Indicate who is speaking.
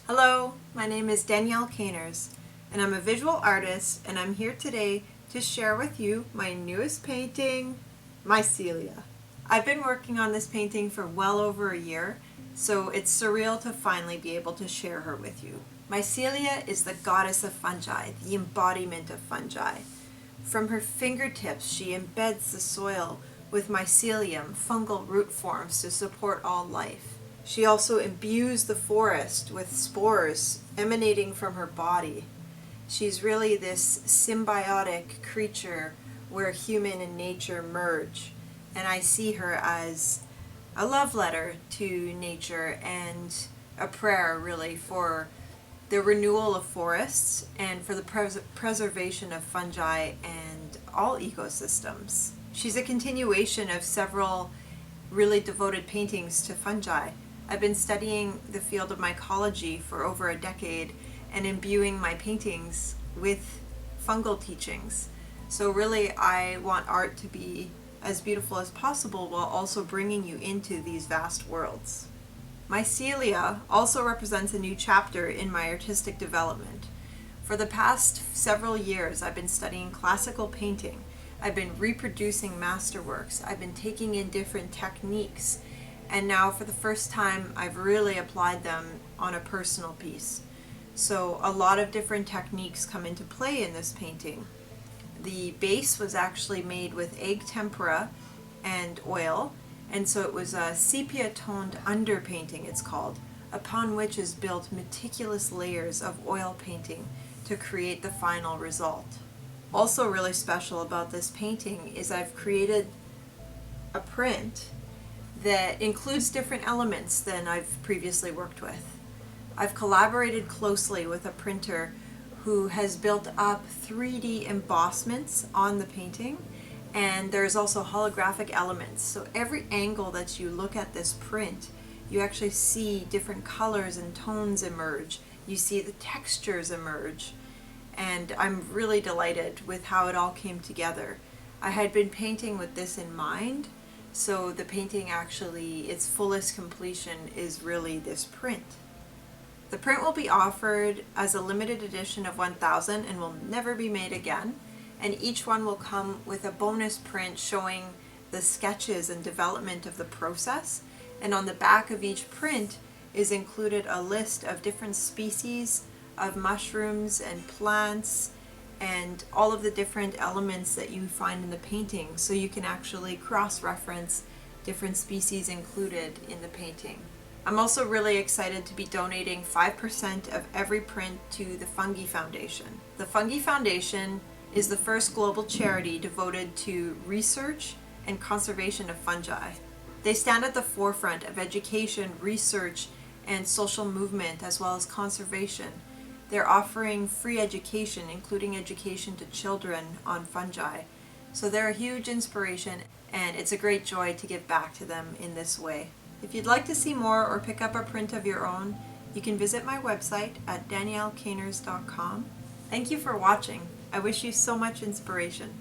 Speaker 1: Hello, my name is Danielle Caners, and I'm a visual artist, and I'm here today to share with you my newest painting, Mycelia. I've been working on this painting for well over a year, so it's surreal to finally be able to share her with you. Mycelia is the goddess of fungi, the embodiment of fungi. From her fingertips, she embeds the soil with mycelium, fungal root forms to support all life. She also imbues the forest with spores emanating from her body. She's really this symbiotic creature where human and nature merge. And I see her as a love letter to nature and a prayer really for the renewal of forests and for the preservation of fungi and all ecosystems. She's a continuation of several really devoted paintings to fungi. I've been studying the field of mycology for over a decade and imbuing my paintings with fungal teachings. So really I want art to be as beautiful as possible while also bringing you into these vast worlds. Mycelia also represents a new chapter in my artistic development. For the past several years I've been studying classical painting. I've been reproducing masterworks. I've been taking in different techniques. And now for the first time I've really applied them on a personal piece. So a lot of different techniques come into play in this painting. The base was actually made with egg tempera and oil, and so it was a sepia toned underpainting, it's called, upon which is built meticulous layers of oil painting to create the final result. Also really special about this painting is I've created a print that includes different elements than I've previously worked with. I've collaborated closely with a printer who has built up 3D embossments on the painting, and there's also holographic elements. So every angle that you look at this print, you actually see different colors and tones emerge. You see the textures emerge, and I'm really delighted with how it all came together. I had been painting with this in mind, so the painting actually, its fullest completion is really this print. The print will be offered as a limited edition of 1,000 and will never be made again. And each one will come with a bonus print showing the sketches and development of the process. And on the back of each print is included a list of different species of mushrooms and plants and all of the different elements that you find in the painting, so you can actually cross-reference different species included in the painting. I'm also really excited to be donating 5% of every print to the Fungi Foundation. The Fungi Foundation is the first global charity devoted to research and conservation of fungi. They stand at the forefront of education, research, and social movement, as well as conservation. They're offering free education, including education to children on fungi. So they're a huge inspiration, and it's a great joy to give back to them in this way. If you'd like to see more or pick up a print of your own, you can visit my website at daniellecaners.com. Thank you for watching. I wish you so much inspiration.